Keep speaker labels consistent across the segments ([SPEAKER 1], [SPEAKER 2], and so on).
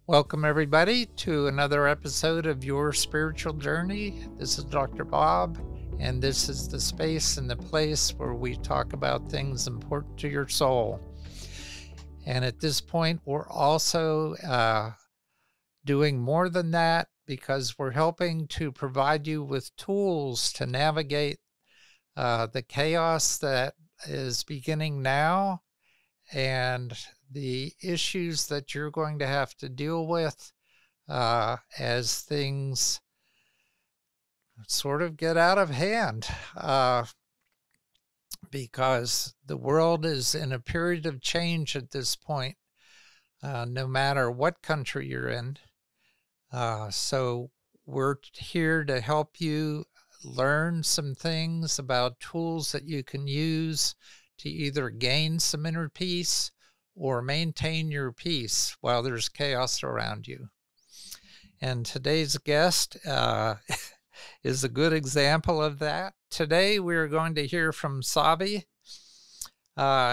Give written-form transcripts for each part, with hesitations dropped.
[SPEAKER 1] Welcome, everybody, to another episode of Your Spiritual Journey. This is Dr. Bob, and this is the space and the place where we talk about things important to your soul. And at this point, we're also doing more than that because we're helping to provide you with tools to navigate the chaos that is beginning now and the issues that you're going to have to deal with as things sort of get out of hand, because the world is in a period of change at this point, no matter what country you're in. So we're here to help you learn some things about tools that you can use to either gain some inner peace or maintain your peace while there's chaos around you. And today's guest is a good example of that. Today we're going to hear from SAVI.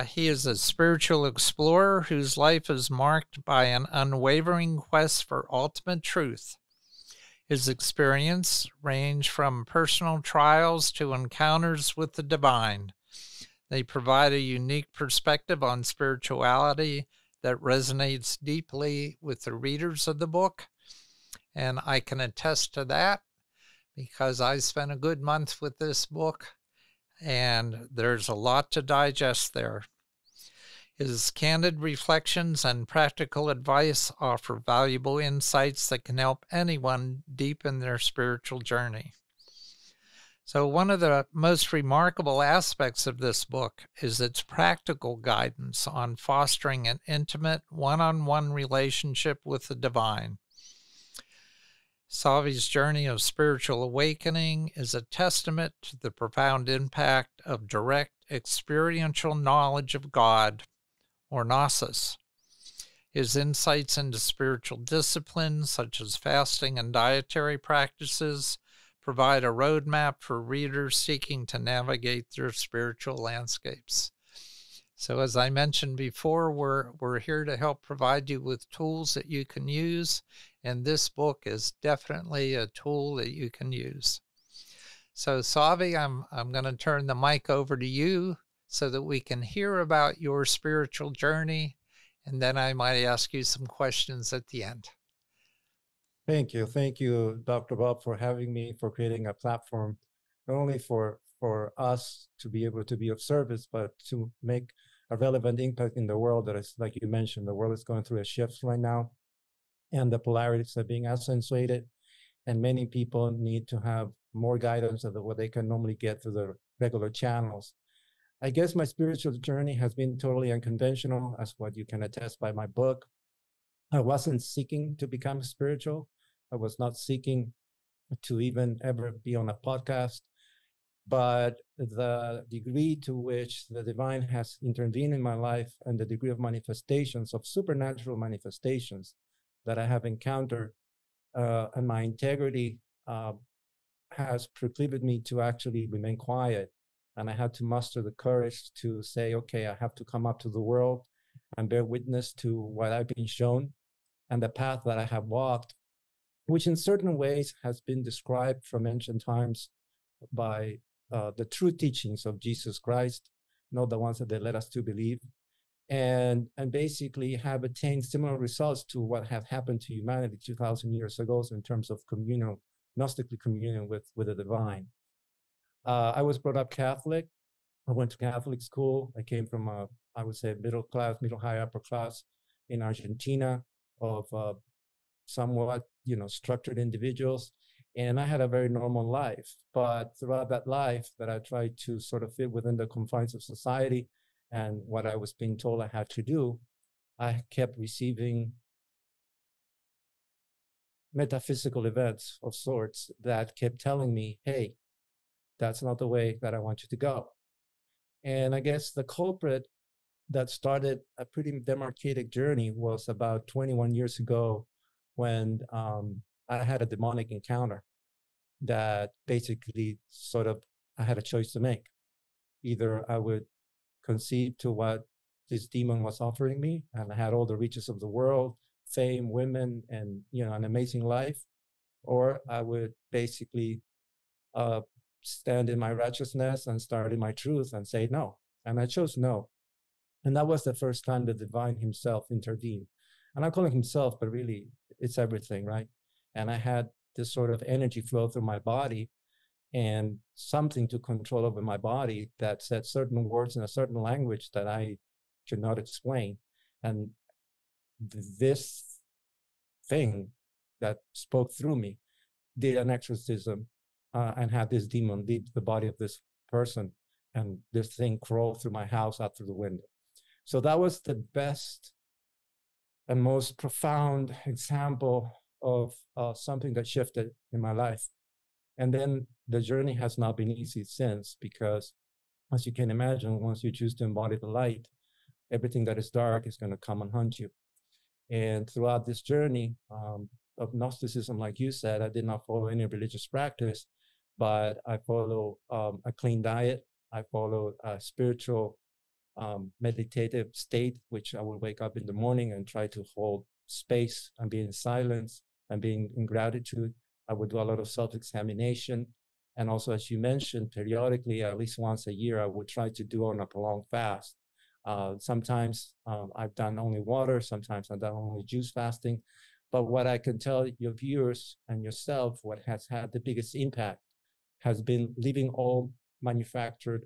[SPEAKER 1] He is a spiritual explorer whose life is marked by an unwavering quest for ultimate truth. His experience range from personal trials to encounters with the divine. They provide a unique perspective on spirituality that resonates deeply with the readers of the book. And I can attest to that because I spent a good month with this book, and there's a lot to digest there. His candid reflections and practical advice offer valuable insights that can help anyone deepen their spiritual journey. So one of the most remarkable aspects of this book is its practical guidance on fostering an intimate one-on-one relationship with the divine. SAVI's journey of spiritual awakening is a testament to the profound impact of direct experiential knowledge of God, or Gnosis. His insights into spiritual disciplines such as fasting and dietary practices provide a roadmap for readers seeking to navigate their spiritual landscapes. So as I mentioned before, we're here to help provide you with tools that you can use, and this book is definitely a tool that you can use. So SAVI, I'm going to turn the mic over to you so that we can hear about your spiritual journey, and then I might ask you some questions at the end.
[SPEAKER 2] Thank you, Dr. Bob, for having me, for creating a platform, not only for us to be able to be of service, but to make a relevant impact in the world that is, like you mentioned, the world is going through a shift right now, and the polarities are being accentuated, and many people need to have more guidance than what they can normally get through the regular channels. I guess my spiritual journey has been totally unconventional, as what you can attest by my book. I wasn't seeking to become spiritual. I was not seeking to even ever be on a podcast, but the degree to which the divine has intervened in my life and the degree of manifestations, of supernatural manifestations that I have encountered, and my integrity has precluded me to actually remain quiet. And I had to muster the courage to say, okay, I have to come up to the world and bear witness to what I've been shown and the path that I have walked, which in certain ways has been described from ancient times by the true teachings of Jesus Christ, not the ones that they led us to believe, and basically have attained similar results to what had happened to humanity 2,000 years ago in terms of communal, Gnostically communion with the divine. I was brought up Catholic. I went to Catholic school. I came from I would say middle high upper class in Argentina of somewhat, structured individuals. And I had a very normal life. But throughout that life that I tried to sort of fit within the confines of society and what I was being told I had to do, I kept receiving metaphysical events of sorts that kept telling me, hey, that's not the way that I want you to go. And I guess the culprit that started a pretty demarcated journey was about 21 years ago when I had a demonic encounter that basically sort of, I had a choice to make. Either I would concede to what this demon was offering me, and I had all the riches of the world, fame, women, and an amazing life, or I would basically stand in my righteousness and start in my truth and say no. And I chose no. And that was the first time the divine himself intervened. And I call it himself, but really it's everything, right? And I had this sort of energy flow through my body and something to control over my body that said certain words in a certain language that I could not explain. And this thing that spoke through me did an exorcism and had this demon leave the body of this person, and this thing crawled through my house out through the window. So that was the best and most profound example of something that shifted in my life. And then the journey has not been easy since, because as you can imagine, once you choose to embody the light, everything that is dark is going to come and hunt you. And throughout this journey of Gnosticism, like you said, I did not follow any religious practice, but I follow a clean diet. I follow a spiritual meditative state, which I will wake up in the morning and try to hold space and be in silence and being in gratitude. I would do a lot of self-examination. And also, as you mentioned, periodically, at least once a year, I would try to do on a prolonged fast. Sometimes I've done only water, sometimes I've done only juice fasting. But what I can tell your viewers and yourself, what has had the biggest impact has been leaving all manufactured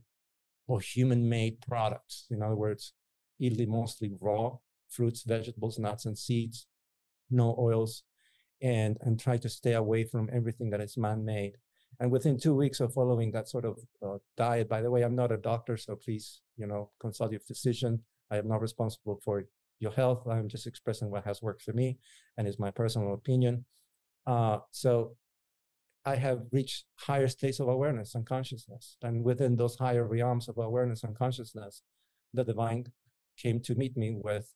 [SPEAKER 2] or human-made products. In other words, eating mostly raw fruits, vegetables, nuts, and seeds, no oils, and try to stay away from everything that is man-made. And within 2 weeks of following that sort of diet, by the way, I'm not a doctor, so please, consult your physician. I am not responsible for your health. I'm just expressing what has worked for me and is my personal opinion. So I have reached higher states of awareness and consciousness. And within those higher realms of awareness and consciousness, the divine came to meet me with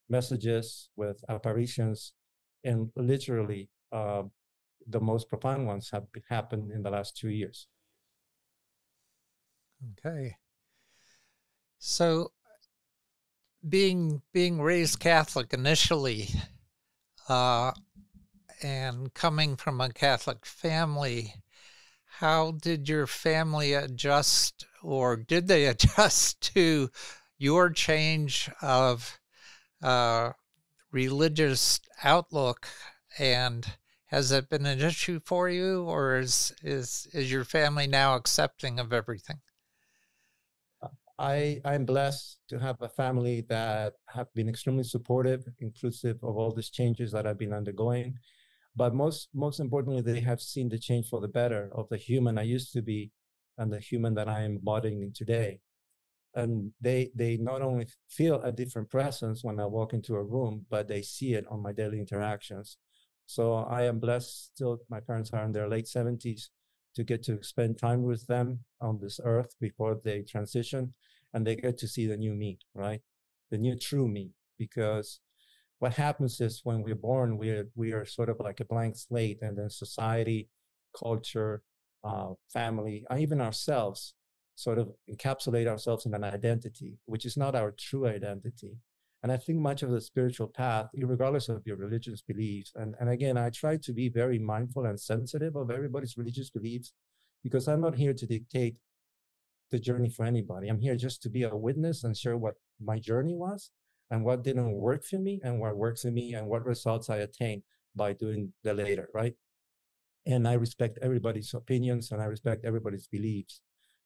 [SPEAKER 2] messages, with apparitions, and literally the most profound ones have happened in the last 2 years.
[SPEAKER 1] Okay. So being raised Catholic initially, and coming from a Catholic family, how did your family adjust, or did they adjust to your change of religious outlook? And has it been an issue for you, or is your family now accepting of everything?
[SPEAKER 2] I'm blessed to have a family that have been extremely supportive, inclusive of all these changes that I've been undergoing. But most importantly, they have seen the change for the better of the human I used to be and the human that I am embodying today. And they not only feel a different presence when I walk into a room, but they see it on my daily interactions. So I am blessed still. My parents are in their late 70s to get to spend time with them on this earth before they transition, and they get to see the new me, right? The new true me. Because what happens is when we're born, we are sort of like a blank slate, and then society, culture, family, even ourselves sort of encapsulate ourselves in an identity, which is not our true identity. And I think much of the spiritual path, regardless of your religious beliefs, and again, I try to be very mindful and sensitive of everybody's religious beliefs, because I'm not here to dictate the journey for anybody. I'm here just to be a witness and share what my journey was and what didn't work for me and what works for me and what results I attained by doing the later, right? And I respect everybody's opinions and I respect everybody's beliefs.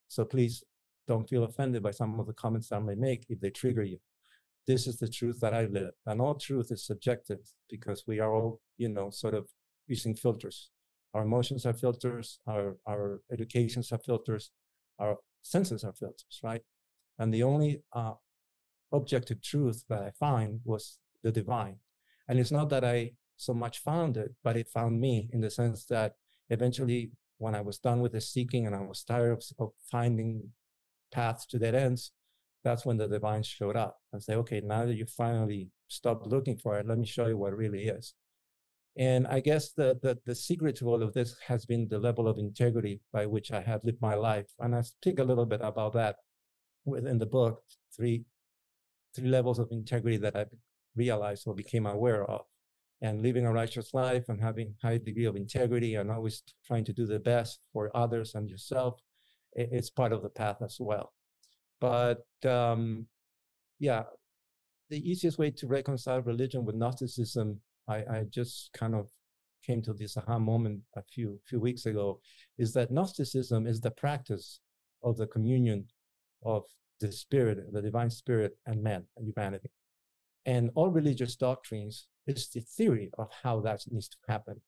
[SPEAKER 2] So please don't feel offended by some of the comments I may make if they trigger you. This is the truth that I live. And all truth is subjective because we are all, sort of using filters. Our emotions are filters, our educations are filters, our senses are filters, right? And the only objective truth that I find was the divine. And it's not that I so much found it, but it found me, in the sense that eventually when I was done with the seeking and I was tired of finding paths to dead ends, that's when the divine showed up and say, okay, now that you finally stopped looking for it, let me show you what it really is. And I guess the secret to all of this has been the level of integrity by which I have lived my life. And I speak a little bit about that within the book, three levels of integrity that I realized or became aware of. and living a righteous life and having high degree of integrity and always trying to do the best for others and yourself, it's part of the path as well. But yeah, the easiest way to reconcile religion with Gnosticism, I just kind of came to this aha moment a few weeks ago, is that Gnosticism is the practice of the communion of the spirit, the divine spirit, and man and humanity. And all religious doctrines is the theory of how that needs to happen.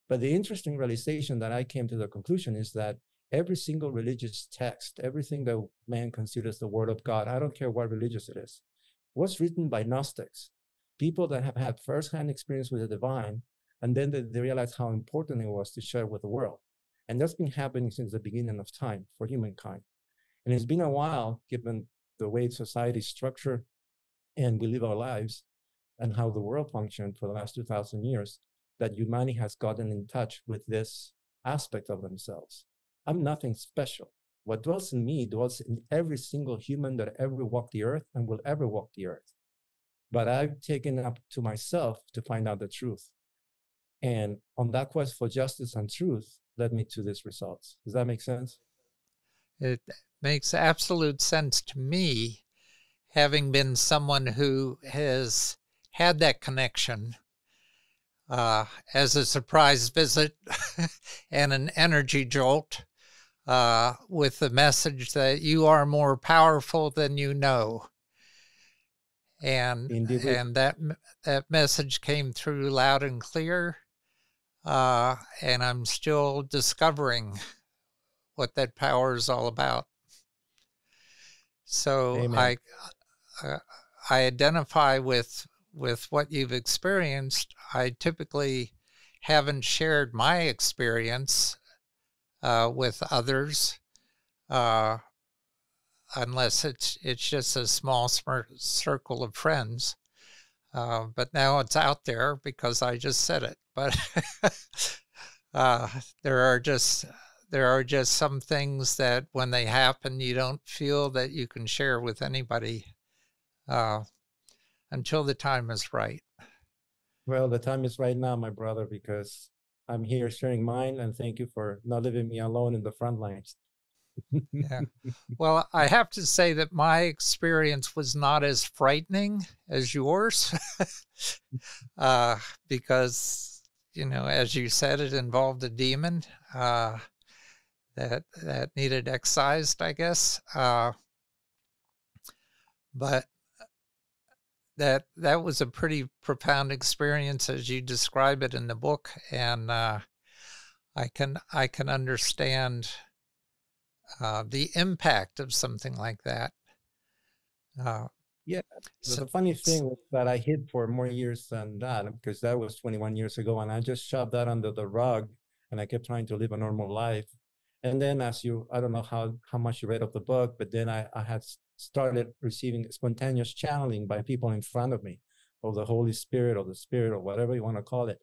[SPEAKER 2] But the interesting realization that I came to the conclusion is that every single religious text, everything that man considers the word of God, I don't care what religious it is, was written by Gnostics, people that have had firsthand experience with the divine, and then they realized how important it was to share with the world. And that's been happening since the beginning of time for humankind. And it's been a while, given the way society is structured and we live our lives and how the world functioned for the last 2,000 years, that humanity has gotten in touch with this aspect of themselves. I'm nothing special. What dwells in me dwells in every single human that ever walked the earth and will ever walk the earth. But I've taken up to myself to find out the truth. And on that quest for justice and truth led me to these results. Does that make sense?
[SPEAKER 1] It makes absolute sense to me, having been someone who has had that connection as a surprise visit and an energy jolt with the message that you are more powerful than you know. And
[SPEAKER 2] Indeed.
[SPEAKER 1] And that message came through loud and clear, and I'm still discovering what that power is all about. So
[SPEAKER 2] Amen.
[SPEAKER 1] I identify with what you've experienced. I typically haven't shared my experience with others, unless it's just a small circle of friends. But now it's out there because I just said it. But there are just some things that when they happen, you don't feel that you can share with anybody until the time is right.
[SPEAKER 2] Well, the time is right now, my brother, because I'm here sharing mine, and thank you for not leaving me alone in the front lines.
[SPEAKER 1] Yeah. Well, I have to say that my experience was not as frightening as yours because, as you said, it involved a demon that needed excised, I guess. But that was a pretty profound experience as you describe it in the book, and I can understand the impact of something like that.
[SPEAKER 2] Yeah, the funny thing was that I hid for more years than that, because that was 21 years ago, and I just shoved that under the rug, and I kept trying to live a normal life. And then I don't know how much you read of the book, but then I had started receiving spontaneous channeling by people in front of me, or the Holy Spirit, or the Spirit, or whatever you want to call it,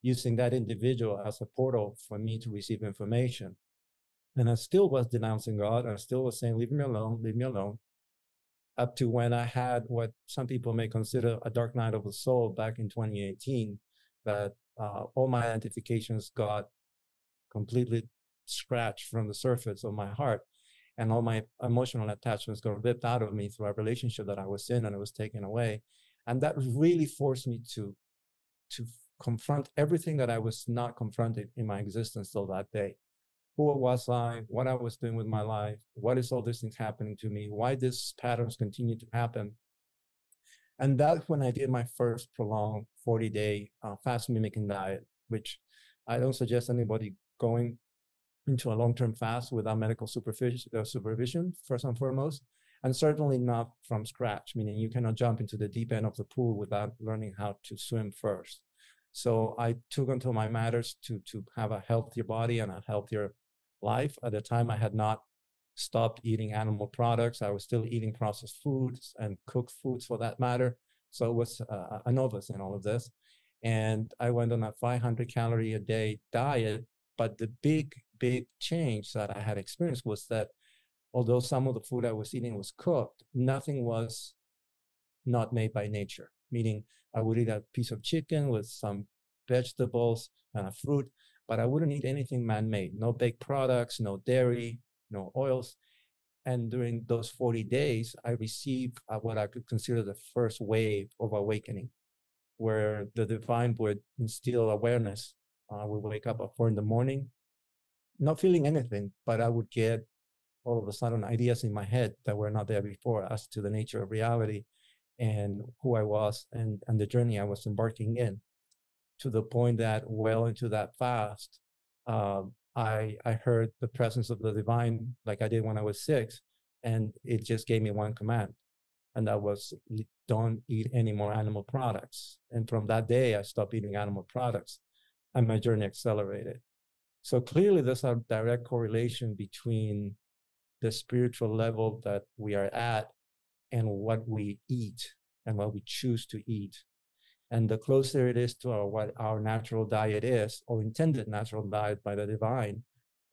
[SPEAKER 2] using that individual as a portal for me to receive information. And I still was denouncing God. I still was saying, leave me alone, leave me alone. Up to when I had what some people may consider a dark night of the soul back in 2018, that all my identifications got completely scratched from the surface of my heart, and all my emotional attachments got ripped out of me through a relationship that I was in, and it was taken away. And that really forced me to confront everything that I was not confronted in my existence till that day. Who was I, what I was doing with my life, what is all these things happening to me, why these patterns continue to happen. And that's when I did my first prolonged 40-day fast mimicking diet, which I don't suggest anybody going into a long-term fast without medical supervision, first and foremost, and certainly not from scratch, meaning you cannot jump into the deep end of the pool without learning how to swim first. So I took until my matters to have a healthier body and a healthier life. At the time, I had not stopped eating animal products. I was still eating processed foods and cooked foods for that matter. So it was a novice in all of this. And I went on a 500 calorie a day diet. But the big change that I had experienced was that although some of the food I was eating was cooked, nothing was not made by nature. meaning I would eat a piece of chicken with some vegetables and a fruit, but I wouldn't eat anything man-made, no baked products, no dairy, no oils. And during those 40 days, I received what I could consider the first wave of awakening, where the divine would instill awareness. I would wake up at 4 in the morning, not feeling anything, but I would get all of a sudden ideas in my head that were not there before as to the nature of reality and who I was and the journey I was embarking in, to the point that well into that fast, I heard the presence of the divine like I did when I was 6, and it just gave me one command, and that was don't eat any more animal products. And from that day, I stopped eating animal products, and my journey accelerated. So clearly, there's a direct correlation between the spiritual level that we are at and what we eat and what we choose to eat. And the closer it is to what our natural diet is, or intended natural diet by the divine,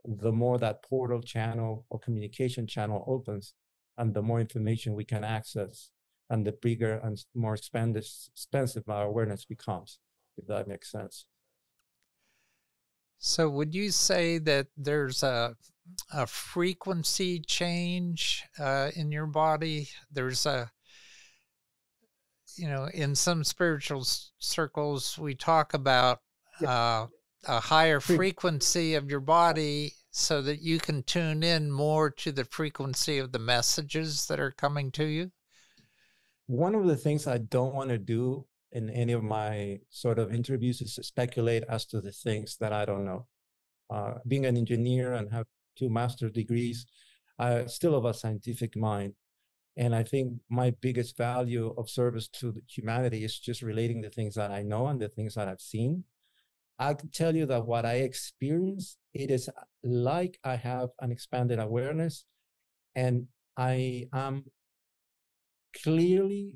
[SPEAKER 2] the more that portal channel or communication channel opens, and the more information we can access, and the bigger and more expensive our awareness becomes, if that makes sense.
[SPEAKER 1] So would you say that there's a frequency change in your body? There's in some spiritual circles, we talk about a higher frequency of your body so that you can tune in more to the frequency of the messages that are coming to you.
[SPEAKER 2] One of the things I don't want to do in any of my sort of interviews is to speculate as to the things that I don't know. Being an engineer and have 2 master's degrees, I still have a scientific mind. And I think my biggest value of service to humanity is just relating the things that I know and the things that I've seen. I can tell you that what I experience, it is like I have an expanded awareness, and I am clearly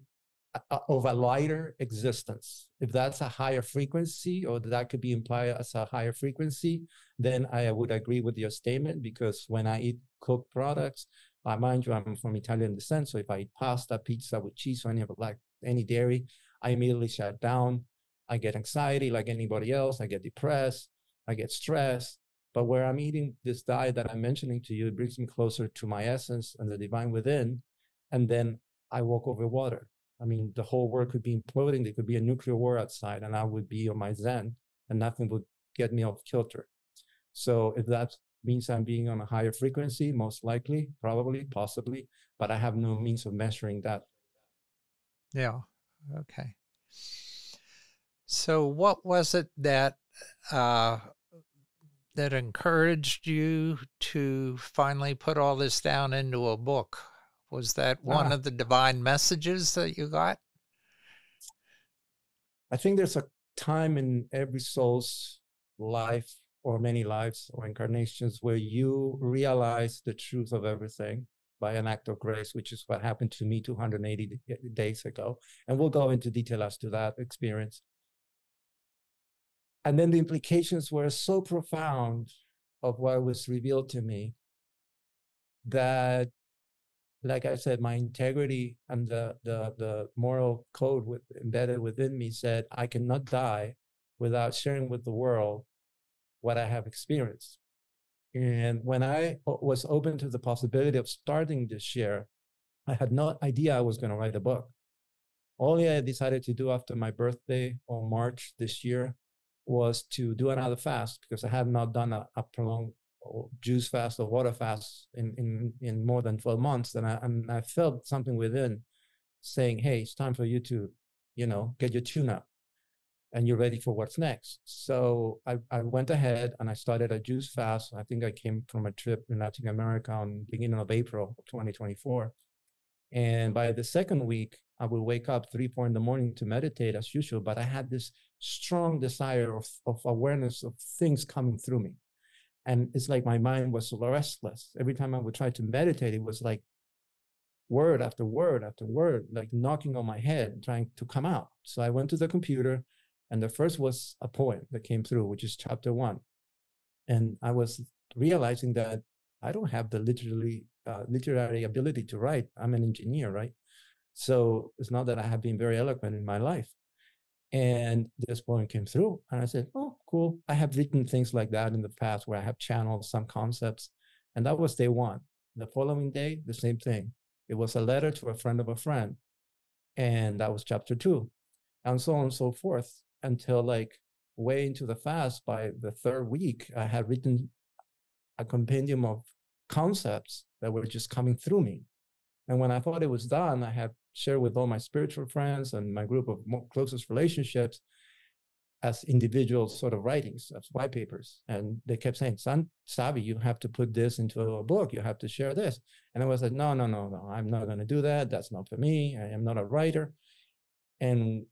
[SPEAKER 2] of a lighter existence. If that's a higher frequency, or that could be implied as a higher frequency, then I would agree with your statement, because when I eat cooked products, mind you, I'm from Italian descent, so if I eat pasta, pizza with cheese, or any dairy, I immediately shut down. I get anxiety like anybody else. I get depressed. I get stressed. But where I'm eating this diet that I'm mentioning to you, it brings me closer to my essence and the divine within. And then I walk over water. I mean, the whole world could be imploding. There could be a nuclear war outside, and I would be on my Zen, and nothing would get me off kilter. So if that means I'm being on a higher frequency, most likely, probably, possibly, but I have no means of measuring that.
[SPEAKER 1] Yeah. Okay. So what was it that that encouraged you to finally put all this down into a book? Was that one of the divine messages that you got?
[SPEAKER 2] I think there's a time in every soul's life, or many lives or incarnations, where you realize the truth of everything by an act of grace, which is what happened to me 280 days ago. And we'll go into detail as to that experience. And then the implications were so profound of what was revealed to me that, like I said, my integrity and the moral code embedded within me said, I cannot die without sharing with the world what I have experienced. And when I was open to the possibility of starting this share, I had no idea I was going to write a book. All I decided to do after my birthday on March this year was to do another fast, because I had not done a prolonged juice fast or water fast in more than 12 months. And I felt something within saying, hey, it's time for you to, get your tune up, and you're ready for what's next. So I went ahead and I started a juice fast. I think I came from a trip in Latin America on beginning of April 2024. And by the second week, I would wake up 3, 4 in the morning to meditate as usual, but I had this strong desire of awareness of things coming through me. And it's like my mind was restless. Every time I would try to meditate, it was like word after word after word, like knocking on my head, trying to come out. So I went to the computer, and the first was a poem that came through, which is chapter 1. And I was realizing that I don't have the literary ability to write. I'm an engineer, right? So it's not that I have been very eloquent in my life. And this poem came through, and I said, oh, cool. I have written things like that in the past where I have channeled some concepts. And that was day one. The following day, the same thing. It was a letter to a friend of a friend. And that was chapter 2, and so on and so forth, until like way into the fast. By the third week, I had written a compendium of concepts that were just coming through me. And when I thought it was done, I had shared with all my spiritual friends and my group of closest relationships as individual sort of writings, as white papers. And they kept saying, son, SAVI, you have to put this into a book. You have to share this. And I was like, no, I'm not going to do that. That's not for me. I am not a writer. And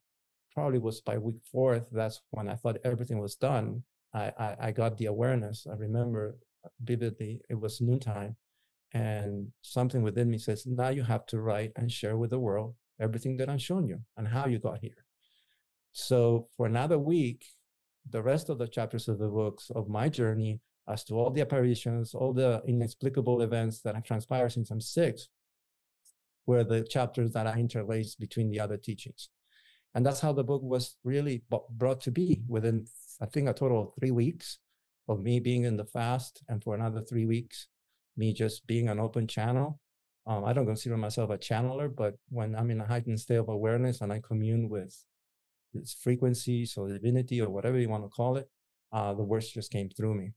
[SPEAKER 2] probably was by week 4th, that's when I thought everything was done. I got the awareness. I remember vividly, it was noontime. And something within me says, now you have to write and share with the world everything that I've shown you and how you got here. So for another week, the rest of the chapters of the books of my journey, as to all the apparitions, all the inexplicable events that have transpired since I'm 6, were the chapters that I interlaced between the other teachings. And that's how the book was really brought to be within, I think, a total of 3 weeks of me being in the fast, and for another 3 weeks, me just being an open channel. I don't consider myself a channeler, but when I'm in a heightened state of awareness and I commune with its frequencies or divinity or whatever you want to call it, the words just came through me.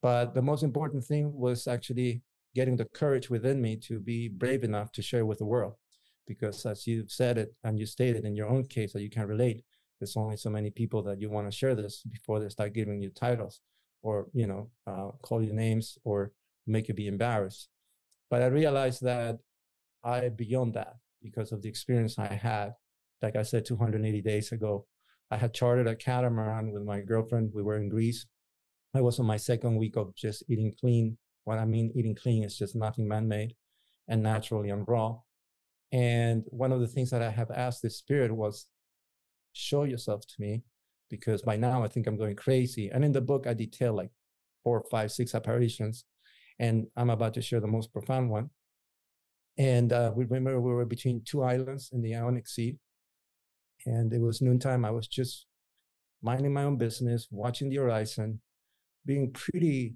[SPEAKER 2] But the most important thing was actually getting the courage within me to be brave enough to share with the world. Because as you said it and you stated in your own case that you can relate, there's only so many people that you want to share this before they start giving you titles or, call you names or make you be embarrassed. But I realized that I beyond that because of the experience I had. Like I said, 280 days ago, I had chartered a catamaran with my girlfriend. We were in Greece. I was on my second week of just eating clean. What I mean eating clean is just nothing man-made and naturally and raw. And one of the things that I have asked the spirit was, show yourself to me, because by now I think I'm going crazy. And in the book, I detail like 4, 5, 6 apparitions, and I'm about to share the most profound one. And we remember we were between 2 islands in the Ionic Sea, and it was noontime. I was just minding my own business, watching the horizon, being pretty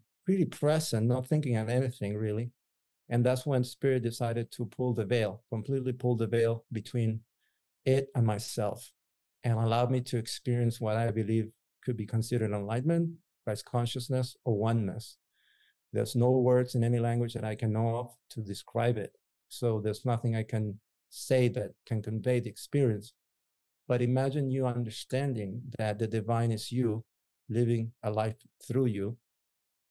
[SPEAKER 2] present, not thinking of anything really. And that's when Spirit decided to pull the veil, completely pull the veil between it and myself, and allowed me to experience what I believe could be considered enlightenment, Christ consciousness, or oneness. There's no words in any language that I can know of to describe it. So there's nothing I can say that can convey the experience. But imagine you understanding that the divine is you, living a life through you,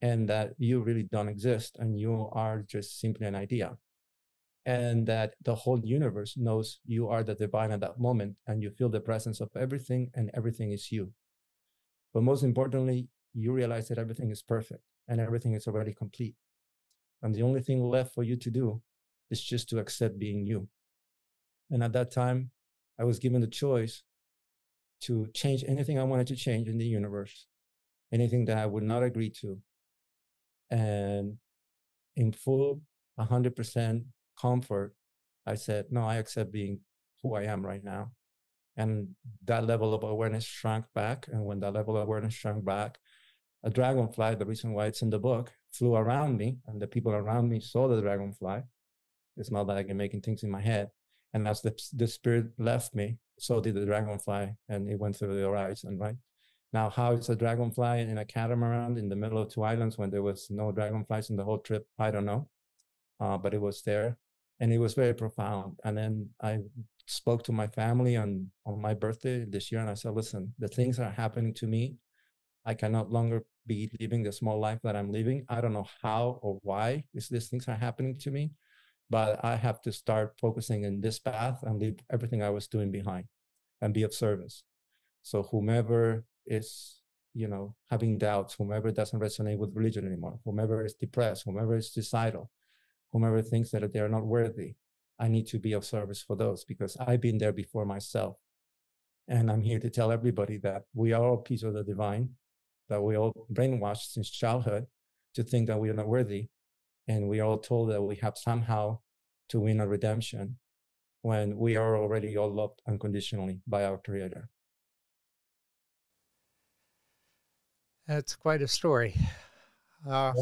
[SPEAKER 2] and that you really don't exist and you are just simply an idea. And that the whole universe knows you are the divine at that moment, and you feel the presence of everything, and everything is you. But most importantly, you realize that everything is perfect and everything is already complete. And the only thing left for you to do is just to accept being you. And at that time, I was given the choice to change anything I wanted to change in the universe, anything that I would not agree to. And in full 100% comfort, I said, no, I accept being who I am right now. And that level of awareness shrank back. And when that level of awareness shrank back, a dragonfly, the reason why it's in the book, flew around me, and the people around me saw the dragonfly. It's not that I can making things in my head. And as the spirit left me, so did the dragonfly, and it went through the horizon, right? Now, how is a dragonfly in a catamaran in the middle of 2 islands when there was no dragonflies in the whole trip? I don't know, but it was there, and it was very profound. And then I spoke to my family on my birthday this year, and I said, listen, the things that are happening to me, I cannot longer be living the small life that I'm living. I don't know how or why these things are happening to me, but I have to start focusing in this path and leave everything I was doing behind and be of service. So whomever is, having doubts, whomever doesn't resonate with religion anymore, whomever is depressed, whomever is suicidal, whomever thinks that they are not worthy, I need to be of service for those, because I've been there before myself. And I'm here to tell everybody that we are all a piece of the divine, that we all brainwashed since childhood to think that we are not worthy. And we are all told that we have somehow to win a redemption. when we are already all loved unconditionally by our Creator.
[SPEAKER 1] That's quite a story.
[SPEAKER 2] Yeah.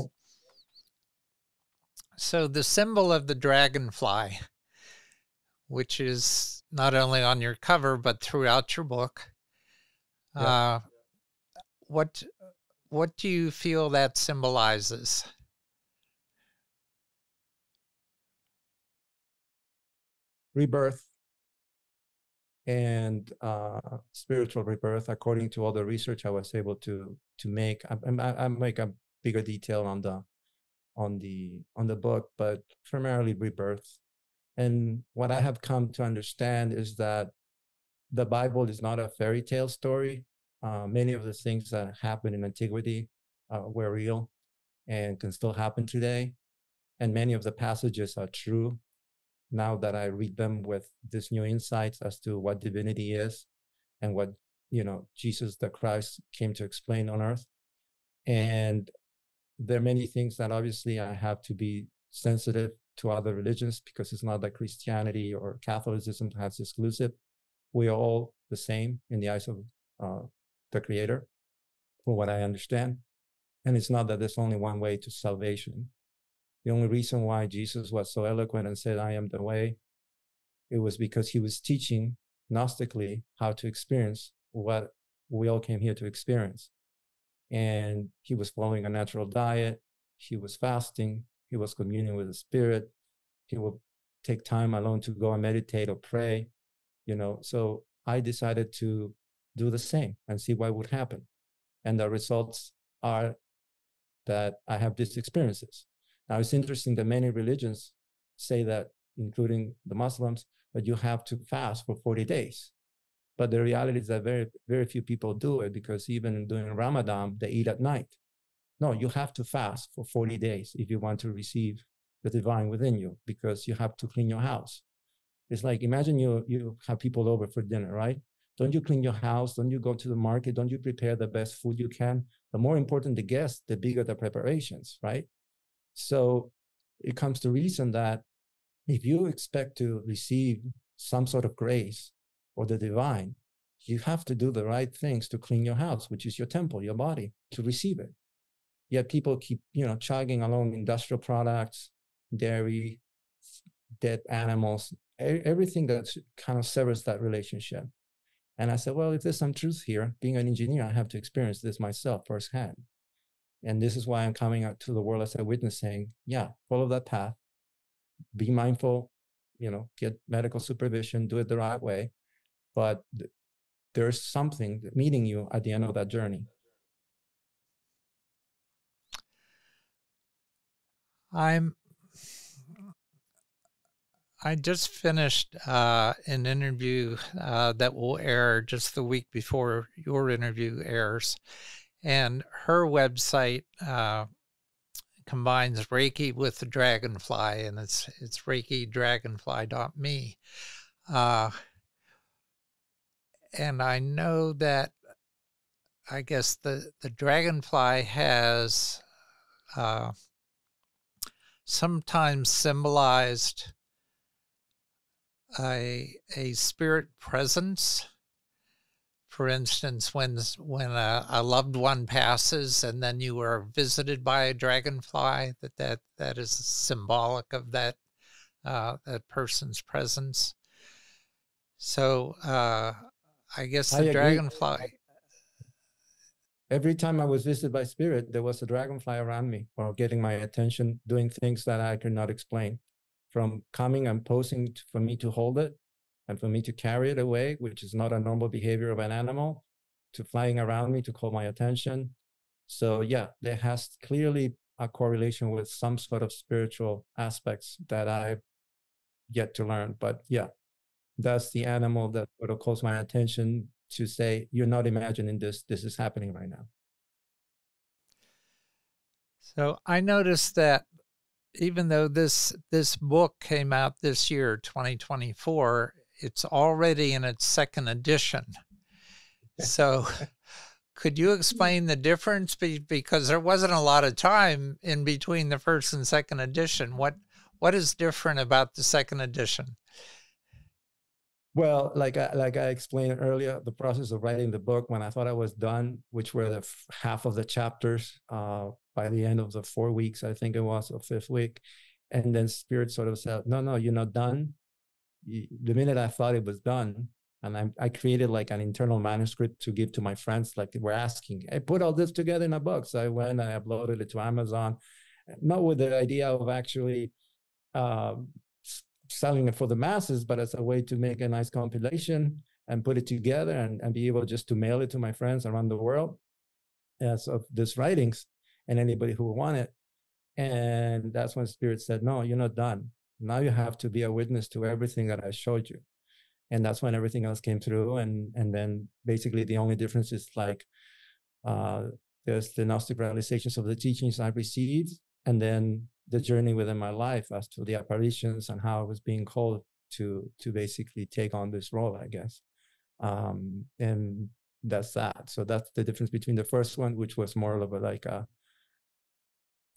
[SPEAKER 1] So the symbol of the dragonfly, which is not only on your cover, but throughout your book,
[SPEAKER 2] Yeah.
[SPEAKER 1] what do you feel that symbolizes?
[SPEAKER 2] Rebirth and spiritual rebirth, according to all the research I was able to make. I make a bigger detail on the book, but primarily rebirth. And what I have come to understand is that the Bible is not a fairy tale story. Many of the things that happened in antiquity were real and can still happen today. And many of the passages are true now that I read them with this new insights as to what divinity is and what, Jesus the Christ came to explain on earth. And there are many things that obviously I have to be sensitive to other religions, because it's not that Christianity or Catholicism has exclusive. We are all the same in the eyes of the Creator, from what I understand. And it's not that there's only one way to salvation. The only reason why Jesus was so eloquent and said, "I am the way," it was because he was teaching Gnostically how to experience what we all came here to experience. And he was following a natural diet. He was fasting. He was communing with the Spirit. He would take time alone to go and meditate or pray, So I decided to do the same and see what would happen. And the results are that I have these experiences. Now, it's interesting that many religions say that, including the Muslims, that you have to fast for 40 days. But the reality is that very, very few people do it, because even during Ramadan, they eat at night. No, you have to fast for 40 days if you want to receive the divine within you, because you have to clean your house. It's like, imagine you have people over for dinner, right? Don't you clean your house? Don't you go to the market? Don't you prepare the best food you can? The more important the guest, the bigger the preparations, right? So it comes to reason that if you expect to receive some sort of grace or the divine, you have to do the right things to clean your house, which is your temple, your body, to receive it. Yet people keep, chugging along industrial products, dairy, dead animals, everything that kind of severs that relationship. And I said, well, if there's some truth here, being an engineer, I have to experience this myself firsthand. And this is why I'm coming out to the world as a witness, saying, yeah, follow that path, be mindful, get medical supervision, do it the right way. But there's something meeting you at the end of that journey.
[SPEAKER 1] I just finished an interview that will air just the week before your interview airs. And her website combines Reiki with the Dragonfly, and it's reikidragonfly.me. And I know that, I guess the Dragonfly has sometimes symbolized a spirit presence. For instance, when a loved one passes and then you are visited by a dragonfly, that is symbolic of that person's presence. So I guess the dragonfly.
[SPEAKER 2] Every time I was visited by spirit, there was a dragonfly around me, or getting my attention, doing things that I could not explain. From coming and posing for me to hold it and for me to carry it away, which is not a normal behavior of an animal, to flying around me to call my attention. So yeah, there has clearly a correlation with some sort of spiritual aspects that I've yet to learn. But yeah, that's the animal that sort of calls my attention to say, you're not imagining this. This is happening right now.
[SPEAKER 1] So I noticed that even though this book came out this year, 2024, it's already in its second edition. So could you explain the difference? Because there wasn't a lot of time in between the first and second edition. What is different about the second edition?
[SPEAKER 2] Well, like I explained earlier, the process of writing the book, when I thought I was done, which were the half of the chapters, by the end of the 4 weeks, I think it was, or fifth week, and then Spirit sort of said, "No, no, you're not done." The minute I thought it was done, and I created like an internal manuscript to give to my friends, like they were asking, "I put all this together in a book." So I went and I uploaded it to Amazon, not with the idea of actually uh, selling it for the masses, but as a way to make a nice compilation and put it together and be able just to mail it to my friends around the world as of these writings and anybody who will want it. And that's when Spirit said, "No, you're not done. Now you have to be a witness to everything that I showed you." And that's when everything else came through. And then basically the only difference is like uh, there's the Gnostic realizations of the teachings I've received, and then the journey within my life as to the apparitions and how I was being called to basically take on this role, I guess. And that's that. So that's the difference between the first one, which was more of a like a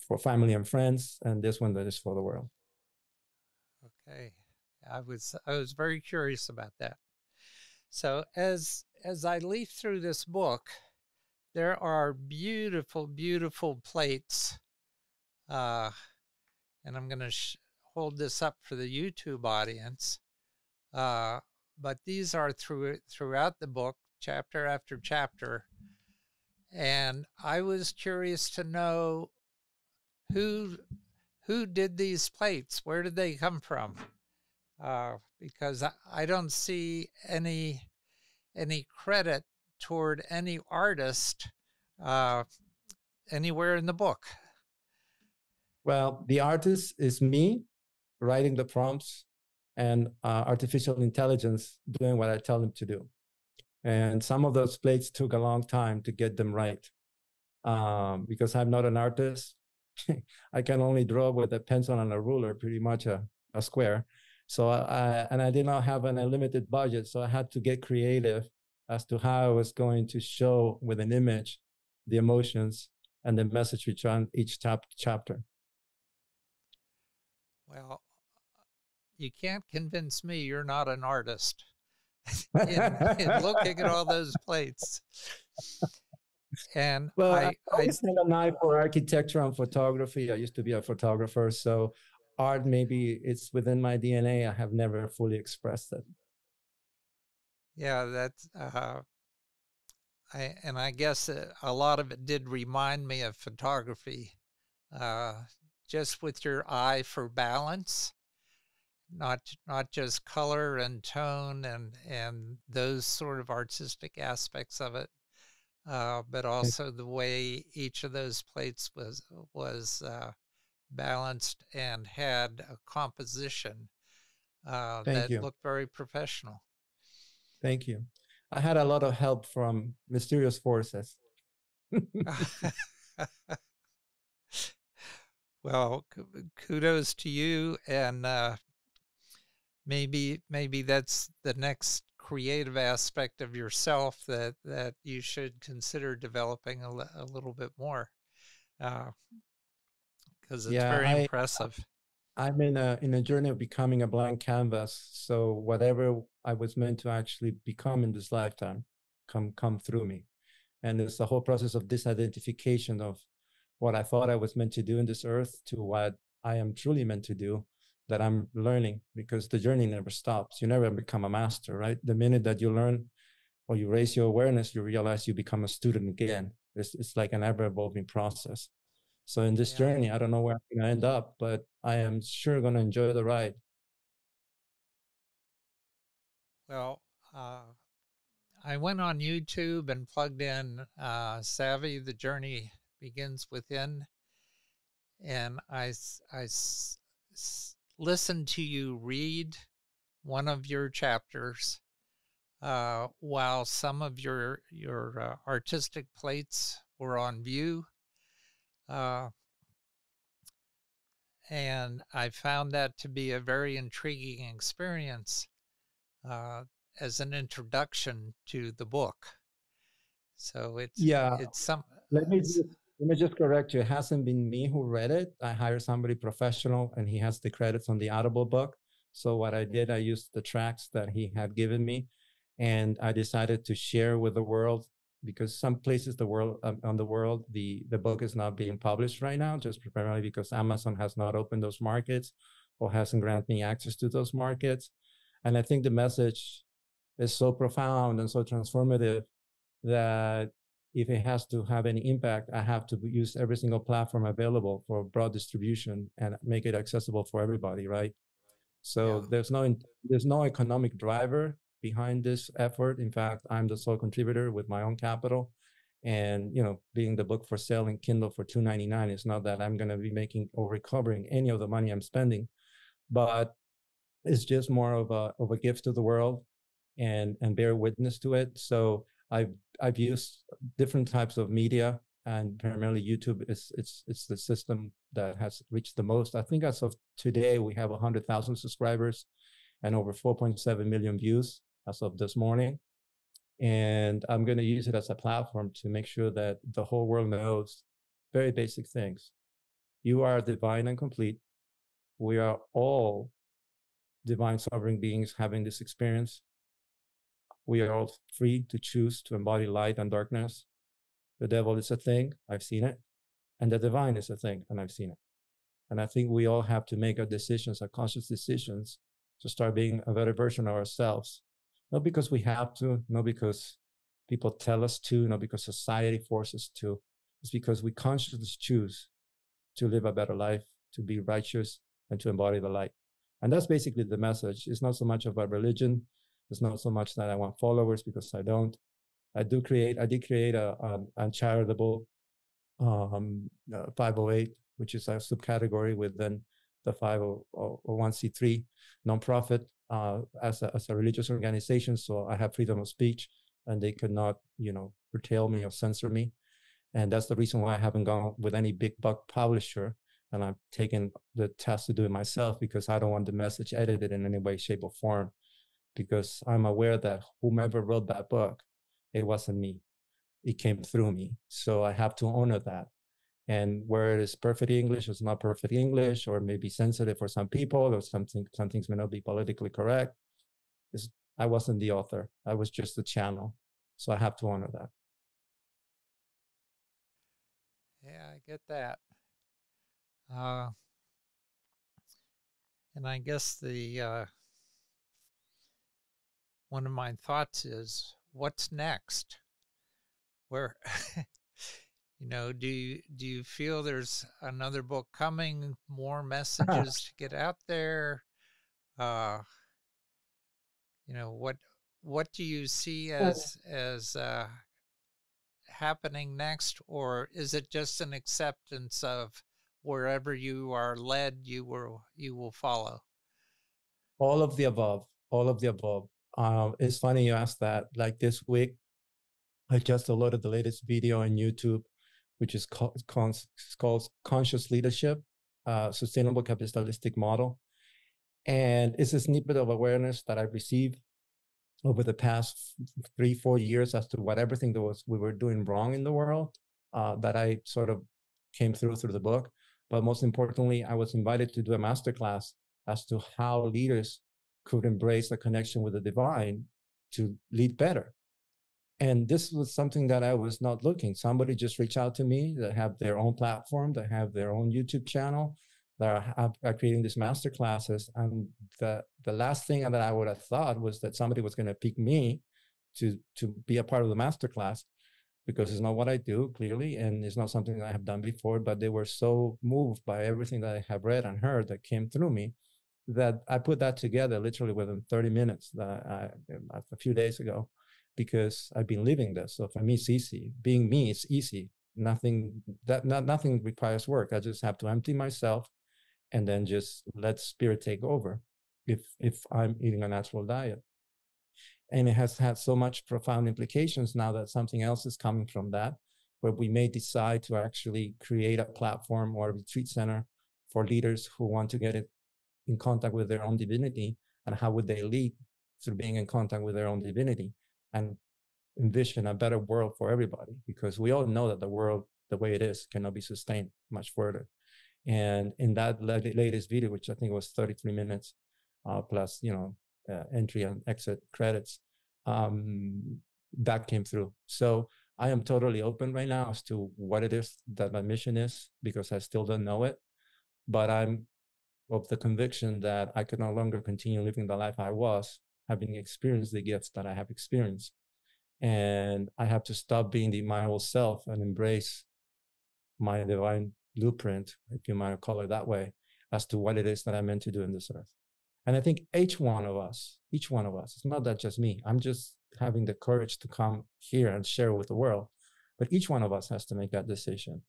[SPEAKER 2] for family and friends, and this one that is for the world.
[SPEAKER 1] Okay. I was very curious about that. So as I leaf through this book, there are beautiful, beautiful plates. And I'm going to hold this up for the YouTube audience. But these are throughout the book, chapter after chapter. And I was curious to know who did these plates? Where did they come from? Because I don't see any credit toward any artist anywhere in the book.
[SPEAKER 2] Well, the artist is me writing the prompts and artificial intelligence doing what I tell them to do. And some of those plates took a long time to get them right because I'm not an artist. I can only draw with a pencil and a ruler, pretty much a square. So I did not have an unlimited budget, so I had to get creative as to how I was going to show with an image the emotions and the message on each chapter.
[SPEAKER 1] Well, you can't convince me you're not an artist in looking at all those plates. And
[SPEAKER 2] well, I always had an eye for architecture and photography. I used to be a photographer, so art, maybe it's within my DNA. I have never fully expressed it.
[SPEAKER 1] Yeah, that's I guess a lot of it did remind me of photography, just with your eye for balance, not just color and tone and those sort of artistic aspects of it, but also the way each of those plates was balanced and had a composition that looked very professional.
[SPEAKER 2] Thank you. I had a lot of help from mysterious forces.
[SPEAKER 1] Well, kudos to you, and maybe that's the next creative aspect of yourself that you should consider developing a little bit more, because it's very impressive.
[SPEAKER 2] I'm in a journey of becoming a blank canvas. So whatever I was meant to actually become in this lifetime, come through me. And it's the whole process of disidentification of what I thought I was meant to do in this earth to what I am truly meant to do, that I'm learning, because the journey never stops. You never become a master, right? The minute that you learn or you raise your awareness, you realize you become a student again. It's like an ever-evolving process. So in this journey, I don't know where I'm going to end up, but I am sure going to enjoy the ride.
[SPEAKER 1] Well, I went on YouTube and plugged in SAVI, The Journey Begins Within, and I listened to you read one of your chapters while some of your artistic plates were on view. And I found that to be a very intriguing experience as an introduction to the book. So it's some.
[SPEAKER 2] Let me just correct you. It hasn't been me who read it. I hired somebody professional, and he has the credits on the Audible book. So what I did, I used the tracks that he had given me, and I decided to share with the world, because some places on the world, the book is not being published right now, just primarily because Amazon has not opened those markets or hasn't granted me access to those markets. And I think the message is so profound and so transformative that if it has to have any impact, I have to use every single platform available for broad distribution and make it accessible for everybody, right? So
[SPEAKER 1] Yeah.
[SPEAKER 2] there's no economic driver behind this effort. In fact, I'm the sole contributor with my own capital. And being the book for sale in Kindle for $2.99, it's not that I'm going to be making or recovering any of the money I'm spending, but it's just more of a gift to the world and bear witness to it. So I've used different types of media, and primarily YouTube it's the system that has reached the most. I think as of today we have 100,000 subscribers and over 4.7 million views as of this morning. And I'm going to use it as a platform to make sure that the whole world knows very basic things. You are divine and complete. We are all divine sovereign beings having this experience. We are all free to choose to embody light and darkness. The devil is a thing, I've seen it. And the divine is a thing, and I've seen it. And I think we all have to make our decisions, our conscious decisions, to start being a better version of ourselves. Not because we have to, not because people tell us to, not because society forces to. It's because we consciously choose to live a better life, to be righteous, and to embody the light. And that's basically the message. It's not so much about religion. It's not so much that I want followers, because I don't. I did create a charitable 508, which is a subcategory within the 501c3 nonprofit as a religious organization. So I have freedom of speech, and they could not, curtail me or censor me. And that's the reason why I haven't gone with any big buck publisher. And I've taken the task to do it myself, because I don't want the message edited in any way, shape, or form, because I'm aware that whomever wrote that book, it wasn't me. It came through me. So I have to honor that. And where it is perfect English, it's not perfect English, or maybe sensitive for some people, or some things may not be politically correct. I wasn't the author. I was just the channel. So I have to honor that.
[SPEAKER 1] Yeah, I get that. And I guess the one of my thoughts is, what's next? Where, do you feel there's another book coming, more messages to get out there? What do you see as happening next, or is it just an acceptance of wherever you are led, you will follow?
[SPEAKER 2] All of the above. All of the above. It's funny you asked that. Like this week, I just uploaded the latest video on YouTube, which is called Conscious Leadership, Sustainable Capitalistic Model. And it's a snippet of awareness that I've received over the past 3-4 years as to what everything we were doing wrong in the world, that I sort of came through the book. But most importantly, I was invited to do a masterclass as to how leaders could embrace the connection with the divine to lead better. And this was something that I was not looking. Somebody just reached out to me that have their own platform, that have their own YouTube channel, that are creating these master classes. And the last thing that I would have thought was that somebody was going to pick me to be a part of the master class, because it's not what I do, clearly, and it's not something that I have done before. But they were so moved by everything that I have read and heard that came through me, that I put that together literally within 30 minutes a few days ago, because I've been living this. So for me, it's easy. Being me, it's easy. Nothing requires work. I just have to empty myself and then just let spirit take over if I'm eating a natural diet. And it has had so much profound implications now that something else is coming from that, where we may decide to actually create a platform or a retreat center for leaders who want to get in contact with their own divinity. And how would they lead through being in contact with their own divinity and envision a better world for everybody? Because we all know that the world, the way it is, cannot be sustained much further. And in that latest video, which I think was 33 minutes, plus, entry and exit credits. That came through. So I am totally open right now as to what it is that my mission is, because I still don't know it. But I'm of the conviction that I could no longer continue living the life I was, having experienced the gifts that I have experienced. And I have to stop being my old self and embrace my divine blueprint, if you might call it that way, as to what it is that I'm meant to do in this earth. And I think each one of us, it's not that just me. I'm just having the courage to come here and share with the world. But each one of us has to make that decision.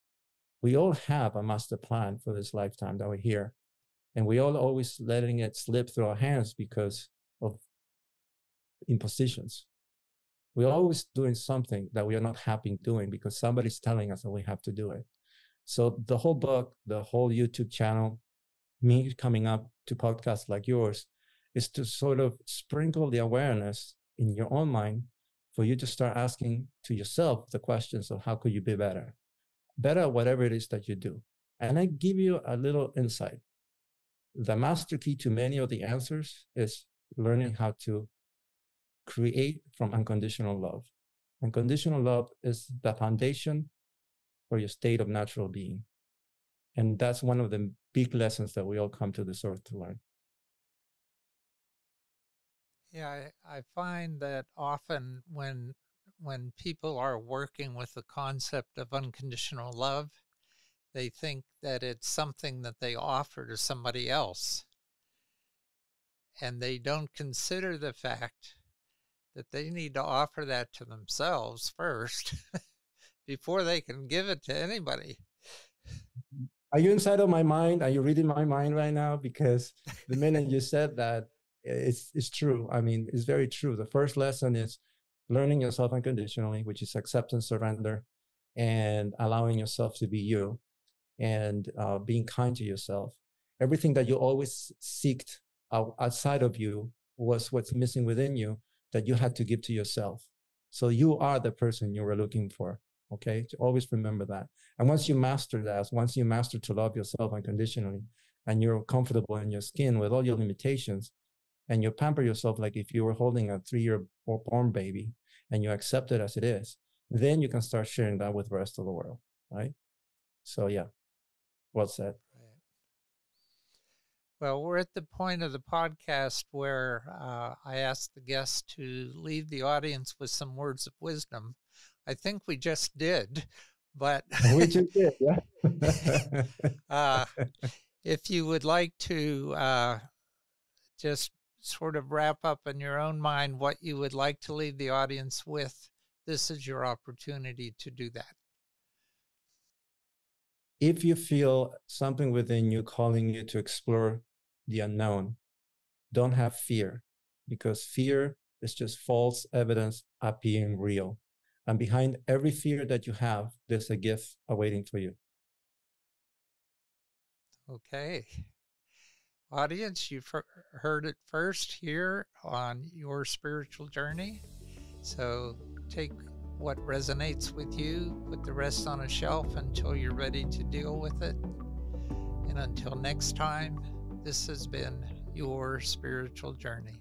[SPEAKER 2] We all have a master plan for this lifetime that we're here. And we all always letting it slip through our hands because of impositions. We're always doing something that we are not happy doing because somebody's telling us that we have to do it. So the whole book, the whole YouTube channel, me coming up to podcasts like yours, is to sort of sprinkle the awareness in your own mind for you to start asking to yourself the questions of how could you be better at whatever it is that you do. And I give you a little insight. The master key to many of the answers is learning how to create from unconditional love. Unconditional love is the foundation for your state of natural being. And that's one of the big lessons that we all come to this earth to learn.
[SPEAKER 1] Yeah, I find that often when people are working with the concept of unconditional love, they think that it's something that they offer to somebody else. And they don't consider the fact that they need to offer that to themselves first before they can give it to anybody.
[SPEAKER 2] Are you inside of my mind? Are you reading my mind right now? Because the minute you said that, it's true. I mean, it's very true. The first lesson is learning yourself unconditionally, which is acceptance, surrender, and allowing yourself to be you, and being kind to yourself. Everything that you always seeked outside of you was what's missing within you that you had to give to yourself. So you are the person you were looking for. Okay, to always remember that. And once you master that, once you master to love yourself unconditionally, and you're comfortable in your skin with all your limitations, and you pamper yourself like if you were holding a 3-year-born baby, and you accept it as it is, then you can start sharing that with the rest of the world, right? So yeah, well said.
[SPEAKER 1] Well, we're at the point of the podcast where I ask the guests to leave the audience with some words of wisdom. I think we just did, but
[SPEAKER 2] we just did,
[SPEAKER 1] yeah. If you would like to just sort of wrap up in your own mind what you would like to leave the audience with, this is your opportunity to do that.
[SPEAKER 2] If you feel something within you calling you to explore the unknown, don't have fear, because fear is just false evidence appearing real. And behind every fear that you have, there's a gift awaiting for you.
[SPEAKER 1] Okay. Audience, you've heard it first here on Your Spiritual Journey. So take what resonates with you, put the rest on a shelf until you're ready to deal with it. And until next time, this has been Your Spiritual Journey.